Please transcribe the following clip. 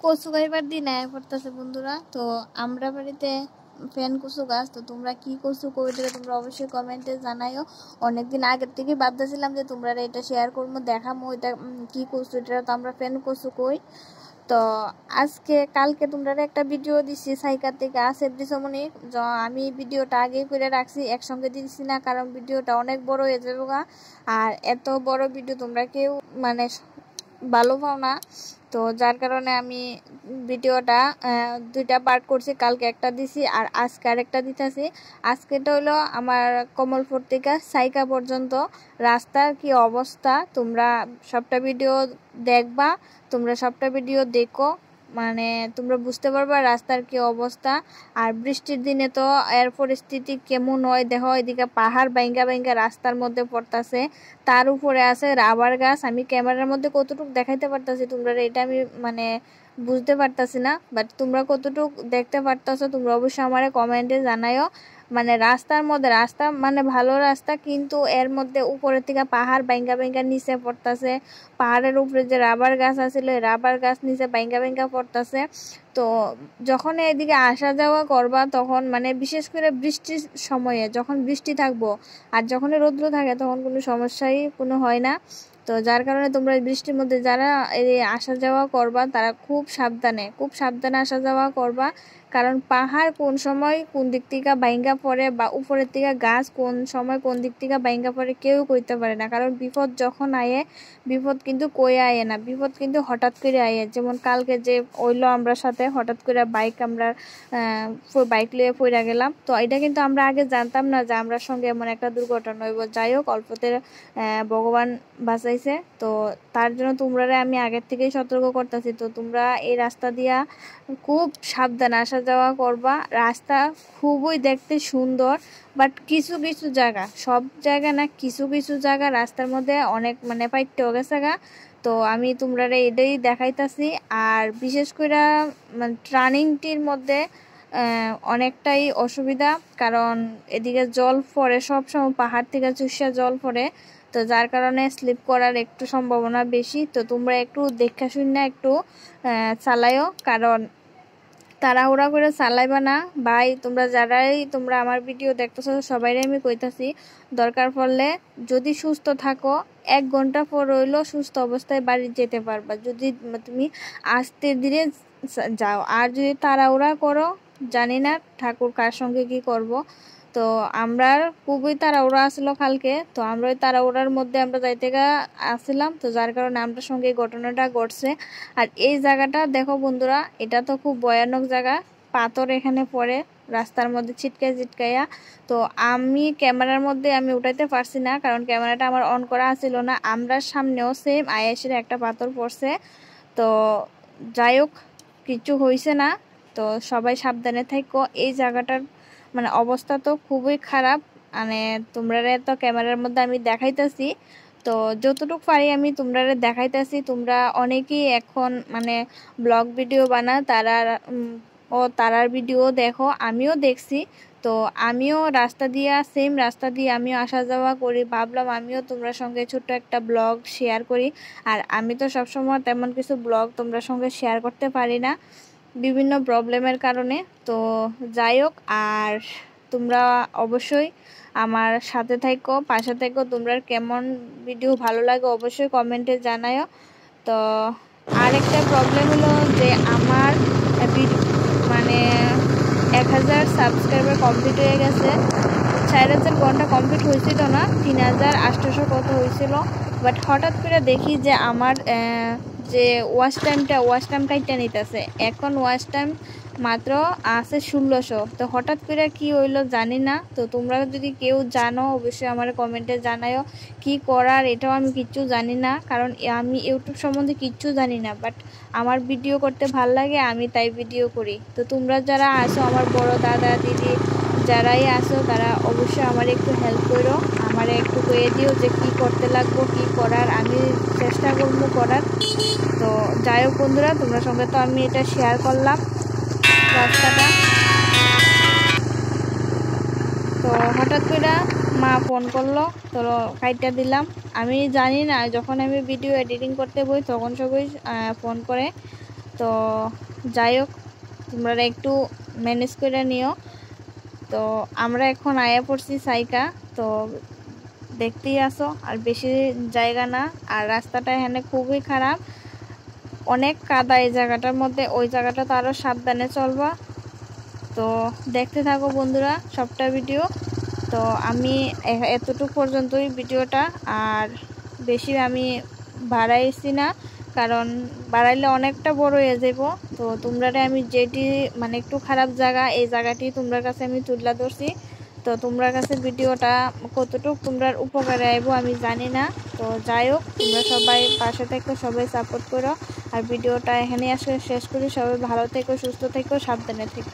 কচু খাইবার দিন আয়া পড়তেছে বন্ধুরা। তো আমরা বাড়িতে ফ্যান কচু গাছ, তো তোমরা কি কচু কইটা তোমরা অবশ্যই কমেন্টে জানাইও। অনেকদিন আগের থেকে ভাবতেছিলাম যে তোমরা এটা শেয়ার করবো, দেখামো এটা কি কচু, এটা তো আমরা ফ্যান কচু কই। তো কালকে তোমরা একটা ভিডিও দিছি সাইকার থেকে আসেফ দিসমনি, আমি ভিডিওটা আগে করে রাখছি, একসঙ্গে দিচ্ছি না কারণ ভিডিওটা অনেক বড় হয়ে যাবে। আর এত বড় ভিডিও তোমরা কেউ মানে ভালো পাও না, তো যার কারণে আমি ভিডিওটা দুইটা পার্ট করছি, কালকে একটা দিছি আর আজকে আরেকটা দিতেছি। আজকেটা হলো আমার কমলপুর থেকে সাইকা পর্যন্ত রাস্তার কি অবস্থা, তোমরা সবটা ভিডিও দেখবা, তোমরা সবটা ভিডিও দেখো, মানে তোমরা বুঝতে পারবা রাস্তার কি অবস্থা। আর বৃষ্টির দিনে তো এর পরিস্থিতি কেমন হয় দেখো, এদিকে পাহাড় বাইঙ্গা বাইঙ্গা রাস্তার মধ্যে পড়তাছে, তার উপরে আছে রাবার গাছ। আমি ক্যামেরার মধ্যে কতটুকু দেখাইতে পারতাছি তোমরা এটা আমি মানে বুঝতে পারতাছি না, বাট তোমরা কতটুকু দেখতে পারতাছো তোমরা অবশ্যই আমারে কমেন্টে জানাইও। মানে রাস্তার মধ্যে রাস্তা মানে ভালো রাস্তা, কিন্তু এর মধ্যে উপরের থেকে পাহাড় বাইঙ্গা বাইঙ্গা নিচে পড়তাছে, পাহাড়ের উপরে যে রাবার গাছ আছিল রাবার গাছ নিচে বাইঙ্গা বাইঙ্গা পড়তাছে। তো যখন এদিকে আসা যাওয়া করবা তখন মানে বিশেষ করে বৃষ্টির সময়ে, যখন বৃষ্টি থাকবো আর যখন রৌদ্র থাকে তখন কোনো সমস্যাই কোনো হয় না। তো যার কারণে তোমরা বৃষ্টির মধ্যে যারা এই আসা যাওয়া করবা তারা খুব সাবধানে আসা যাওয়া করবা, কারণ পাহাড় কোন সময় কোন দিক থেকে বাইঙ্গা পড়ে বা উপরের থেকে গাছ কোন সময় কোন দিক থেকে বাইঙ্গা পড়ে কেউ কইতে পারে না। কারণ বিপদ যখন আয়ে, বিপদ কিন্তু কই আয়ে না, বিপদ কিন্তু হঠাৎ করে আয়ে। যেমন কালকে যে হইলো আমরা সাথে হঠাৎ করে আমরা বাইক লিয়ে পড়ে গেলাম, তো এটা কিন্তু আমরা আগে জানতাম না যে আমরা সঙ্গে এমন একটা দুর্ঘটনা হইব। যাই হোক অল্পতে ভগবান বাঁচাইছে, তো তার জন্য তোমরা আমি আগের থেকেই সতর্ক করতেছি। তো তোমরা এই রাস্তা দিয়া খুব সাবধানে আসা যাওয়া করবা। রাস্তা খুবই দেখতে সুন্দর, বাট কিছু কিছু জায়গা, সব জায়গা না, কিছু কিছু জায়গা রাস্তার মধ্যে অনেক মানে পাইতে গেছে গা। তো আমি তোমরা এটাই দেখাইতাছি। আর বিশেষ করে মানে টার্নিংটির মধ্যে অনেকটাই অসুবিধা, কারণ এদিকে জল পড়ে, সবসময় পাহাড় থেকে চুষা জল পড়ে, তো যার কারণে স্লিপ করার একটু সম্ভাবনা বেশি। তো তোমরা একটু দেখা শুনে একটু চালাইও, কারণ তাড়াহুড়া করে চালাইবা না ভাই। তোমরা আমার ভিডিও দেখতেছো সবাইরে আমি কইতাছি, দরকার পড়লে যদি সুস্থ থাকো 1 ঘন্টা পর রইলো সুস্থ অবস্থায় বাড়ি যেতে পারবা, যদি তুমি আস্তে ধীরে যাও। আর যদি তাড়াহুড়া করো, জানি না ঠাকুর কার সঙ্গে কি করব। তো আমরা খুবই তাড়াহুড়া আসলো কালকে, তো আমরা ওই তাড়াহুড়ার মধ্যে আমরা যাইতে আসছিলাম, তো যার কারণে আমরা সঙ্গে এই ঘটনাটা ঘটছে। আর এই জায়গাটা দেখো বন্ধুরা, এটা তো খুব ভয়ানক জায়গা, পাথর এখানে পড়ে রাস্তার মধ্যে ছিটকাইয়া। তো আমি ক্যামেরার মধ্যে আমি উঠাইতে পারছি না, কারণ ক্যামেরাটা আমার অন করা ছিল না। আমরা সামনেও সেম আয়েসের একটা পাথর পড়ছে। তো যাই হোক কিছু হয়েছে না, তো সবাই সাবধানে থাকো। এই জায়গাটার মানে অবস্থা তো খুবই খারাপ, মানে তোমরা তো ক্যামেরার মধ্যে আমি দেখাইতেছি, তো যতটুকু পারি আমি তোমরা দেখাইতেছি। তোমরা অনেকেই এখন মানে ব্লগ ভিডিও বানায়, তারার ভিডিও দেখো, আমিও দেখছি। তো আমিও সেম রাস্তা দিয়ে আমিও আসা যাওয়া করি, ভাবলাম আমিও তোমরা সঙ্গে ছোট্ট একটা ব্লগ শেয়ার করি। আর আমি তো সবসময় তেমন কিছু ব্লগ তোমরা সঙ্গে শেয়ার করতে পারি না বিভিন্ন প্রবলেমের কারণে। তো যাই হোক, আর তোমরা অবশ্যই আমার সাথে থাকো, পাশে থাকো। তোমরা কেমন ভিডিও ভালো লাগে অবশ্যই কমেন্টে জানাও। তো আরেকটা প্রবলেম হলো যে আমার মানে 1000 সাবস্ক্রাইবার কমপ্লিট হয়ে গেছে। 4000 ঘন্টা কমপ্লিট হয়েছিল না, 3800 কত হয়েছিল। বাট হঠাৎ করে দেখি যে আমার যে ওয়াচ টাইম কাইটা নিতেছে, এখন ওয়াচ টাইম মাত্র আছে 1600। তো হঠাৎ করে কি হইলো জানি না। তো তোমরা যদি কেউ জানো অবশ্যই আমার কমেন্টে জানাও কি করার, এটাও আমি কিচ্ছু জানি না, কারণ আমি ইউটিউব সম্বন্ধে কিচ্ছু জানি না। বাট আমার ভিডিও করতে ভাল লাগে, আমি তাই ভিডিও করি। তো তোমরা যারা আসো, আমার বড় দাদা দিদি যারাই আসো, তারা অবশ্যই আমার একটু হেল্প করো, আমার একটু কয়ে দিও যে কি করতে লাগবো, কি করার, আমি চেষ্টা করবো করার। তো যাই হোক বন্ধুরা, তোমরা সঙ্গে তো আমি এটা শেয়ার করলাম রাস্তাটা। তো হঠাৎ করে মা ফোন করলো, তো কাইটা দিলাম। আমি জানি না, যখন আমি ভিডিও এডিটিং করতে বই তখন সবাই ফোন করে। তো যাই হোক তোমরা একটু ম্যানেজ করে নিও। তো আমরা এখন আয়া পড়ছি সাইকা, তো দেখতেই আসো, আর বেশি জায়গা না, আর রাস্তাটা এখানে খুবই খারাপ, অনেক কাদা এই জায়গাটার মধ্যে, ওই জায়গাটা তো আরও সাবধানে চলবা। তো দেখতে থাকো বন্ধুরা সবটা ভিডিও। তো আমি এতটুকু পর্যন্তই ভিডিওটা, আর বেশি আমি বাড়াইছি না, কারণ বাড়াইলে অনেকটা বড় হয়ে যাব। তো তোমরা আমি যেটি মানে একটু খারাপ জায়গা, এই জায়গাটি তোমরা কাছে আমি তুলে ধরছি। তো তোমরা কাছে ভিডিওটা কতটুকু তোমরা উপকারে আইব আমি জানি না। তো যাই হোক তোমরা সবাই পাশে থেকো, সবাই সাপোর্ট করো, আর ভিডিওটা এখানে আসলে শেষ করি। সবাই ভালো থেকো, সুস্থ থেকো, সাবধানে থেকো।